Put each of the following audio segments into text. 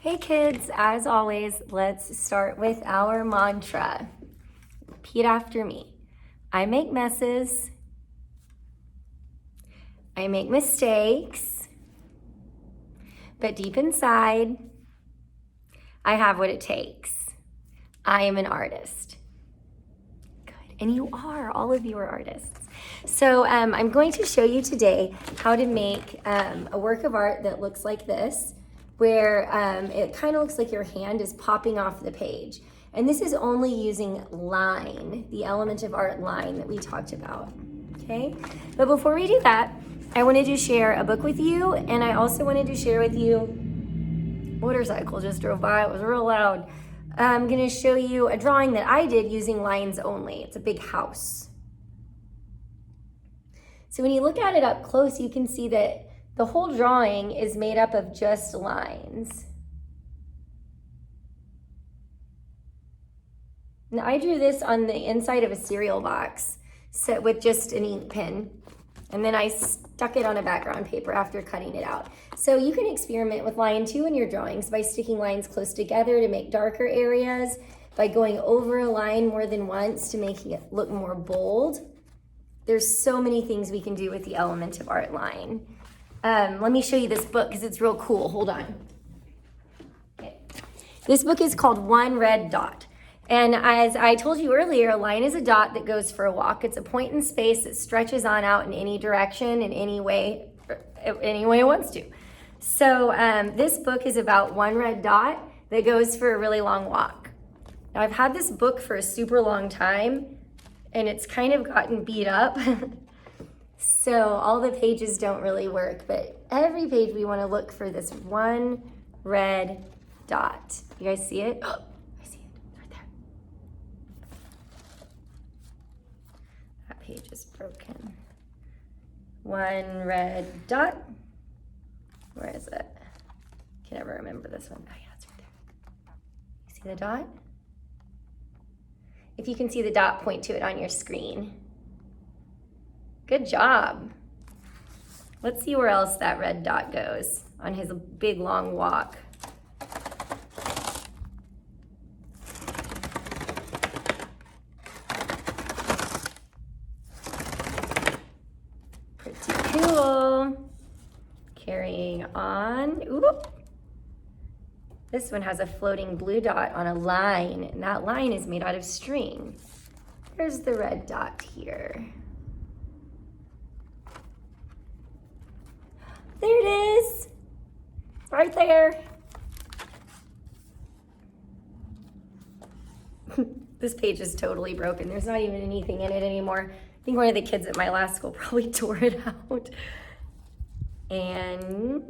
Hey kids, as always, let's start with our mantra. Repeat after me. I make messes. I make mistakes. But deep inside, I have what it takes. I am an artist. Good, and you are, all of you are artists. So I'm going to show you today how to make a work of art that looks like this, where it kind of looks like your hand is popping off the page. And this is only using line, the element of art line that we talked about, okay? But before we do that, I wanted to share a book with you, and I also wanted to share with you, motorcycle just drove by, it was real loud. I'm gonna show you a drawing that I did using lines only. It's a big house. So when you look at it up close, you can see that the whole drawing is made up of just lines. Now I drew this on the inside of a cereal box set with just an ink pen, and then I stuck it on a background paper after cutting it out. So you can experiment with line too in your drawings by sticking lines close together to make darker areas, by going over a line more than once to make it look more bold. There's so many things we can do with the element of art line. Let me show you this book because it's real cool. Hold on. Okay. This book is called One Red Dot. And as I told you earlier, a line is a dot that goes for a walk. It's a point in space that stretches on out in any direction, in any way it wants to. So this book is about one red dot that goes for a really long walk. Now I've had this book for a super long time, and it's kind of gotten beat up. So all the pages don't really work, but every page we want to look for this one red dot. You guys see it? Oh, I see it right there. That page is broken. One red dot. Where is it? I can never remember this one. Oh yeah, it's right there. You see the dot? If you can see the dot, point to it on your screen. Good job. Let's see where else that red dot goes on his big long walk. Pretty cool. Carrying on. Ooh. This one has a floating blue dot on a line, and that line is made out of string. There's the red dot here. There it is, right there. This page is totally broken. There's not even anything in it anymore. I think one of the kids at my last school probably tore it out. And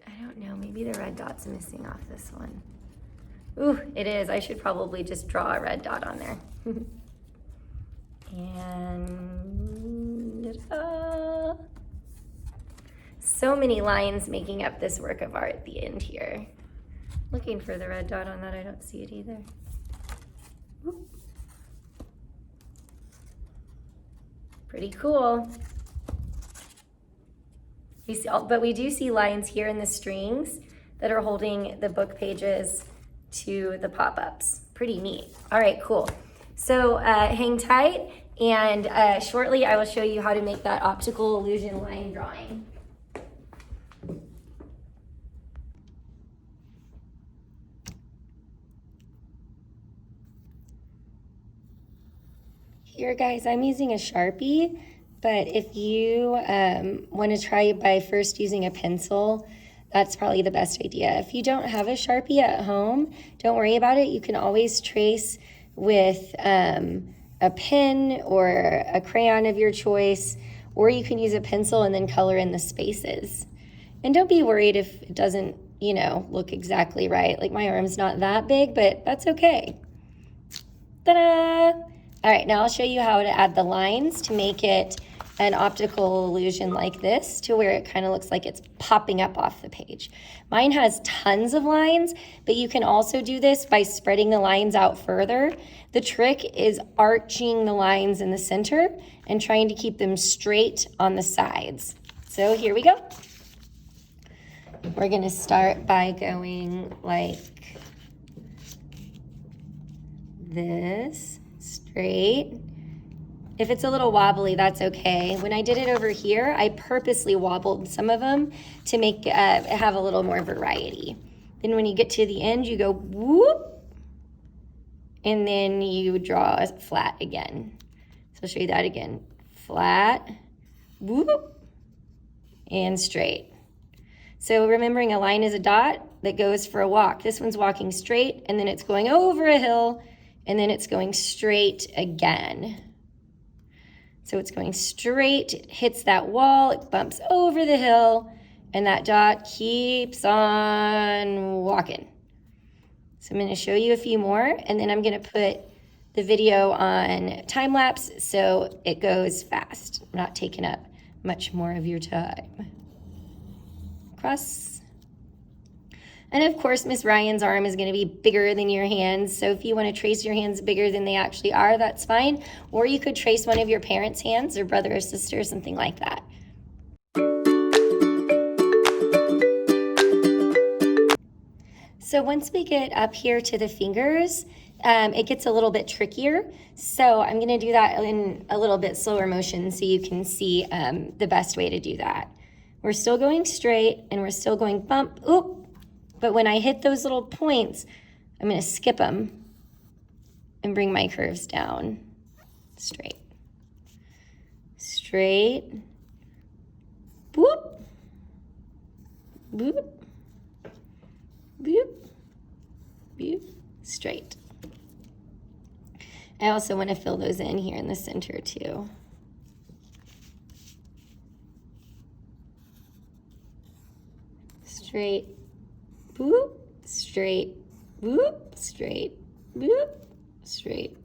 I don't know, maybe the red dot's missing off this one. Ooh, it is. I should probably just draw a red dot on there. And so many lines making up this work of art at the end here. Looking for the red dot on that, I don't see it either. Whoop. Pretty cool. We see, but we do see lines here in the strings that are holding the book pages to the pop-ups. Pretty neat. All right, cool. So hang tight, and shortly I will show you how to make that optical illusion line drawing. Here guys, I'm using a Sharpie, but if you want to try by first using a pencil, that's probably the best idea. If you don't have a Sharpie at home, don't worry about it. You can always trace with a pen or a crayon of your choice, or you can use a pencil and then color in the spaces. And don't be worried if it doesn't, look exactly right. Like my arm's not that big, but that's okay. Ta-da! All right, now I'll show you how to add the lines to make it an optical illusion like this to where it kind of looks like it's popping up off the page. Mine has tons of lines, but you can also do this by spreading the lines out further. The trick is arching the lines in the center and trying to keep them straight on the sides. So here we go. We're gonna start by going like this, straight. If it's a little wobbly, that's okay. When I did it over here, I purposely wobbled some of them to make have a little more variety. Then when you get to the end, you go whoop, and then you draw a flat again. So I'll show you that again. Flat, whoop, and straight. So remembering a line is a dot that goes for a walk. This one's walking straight, and then it's going over a hill, and then it's going straight again. So it's going straight, it hits that wall, it bumps over the hill, and that dot keeps on walking. So I'm going to show you a few more, and then I'm going to put the video on time lapse so it goes fast. I'm not taking up much more of your time. Cross. And of course, Miss Ryan's arm is going to be bigger than your hands. So if you want to trace your hands bigger than they actually are, that's fine. Or you could trace one of your parents' hands or brother or sister or something like that. So once we get up here to the fingers, it gets a little bit trickier. So I'm going to do that in a little bit slower motion so you can see the best way to do that. We're still going straight and we're still going bump, oop. But when I hit those little points, I'm going to skip them and bring my curves down. Straight. Straight. Boop. Boop. Boop. Boop. Straight. I also want to fill those in here in the center too. Straight. Boop, straight, boop, straight, boop, straight,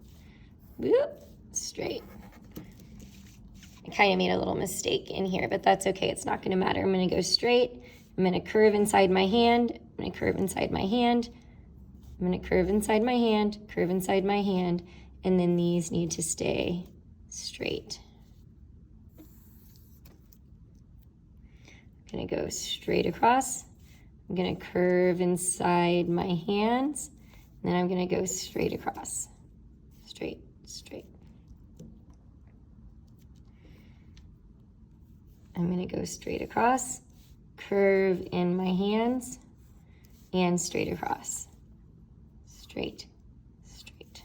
boop, straight. I kind of made a little mistake in here, but that's okay. It's not going to matter. I'm going to go straight. I'm going to curve inside my hand. I'm going to curve inside my hand. I'm going to curve inside my hand, curve inside my hand, and then these need to stay straight. I'm going to go straight across. I'm going to curve inside my hands, and then I'm going to go straight across. Straight, straight. I'm going to go straight across, curve in my hands, and straight across. Straight, straight.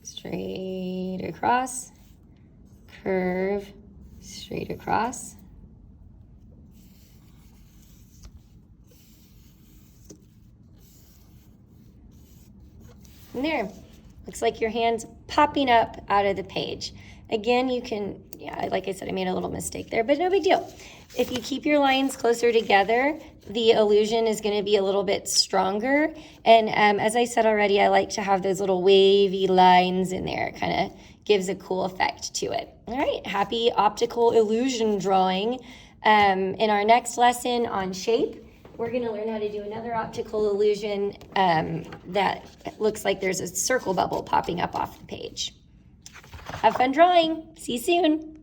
Straight across, curve, straight across. And there, looks like your hand's popping up out of the page. Again, you can, yeah, like I said, I made a little mistake there, but no big deal. If you keep your lines closer together, the illusion is going to be a little bit stronger. And as I said already, I like to have those little wavy lines in there. It kind of gives a cool effect to it. All right, happy optical illusion drawing. In our next lesson on shape, we're going to learn how to do another optical illusion that looks like there's a circle bubble popping up off the page. Have fun drawing. See you soon.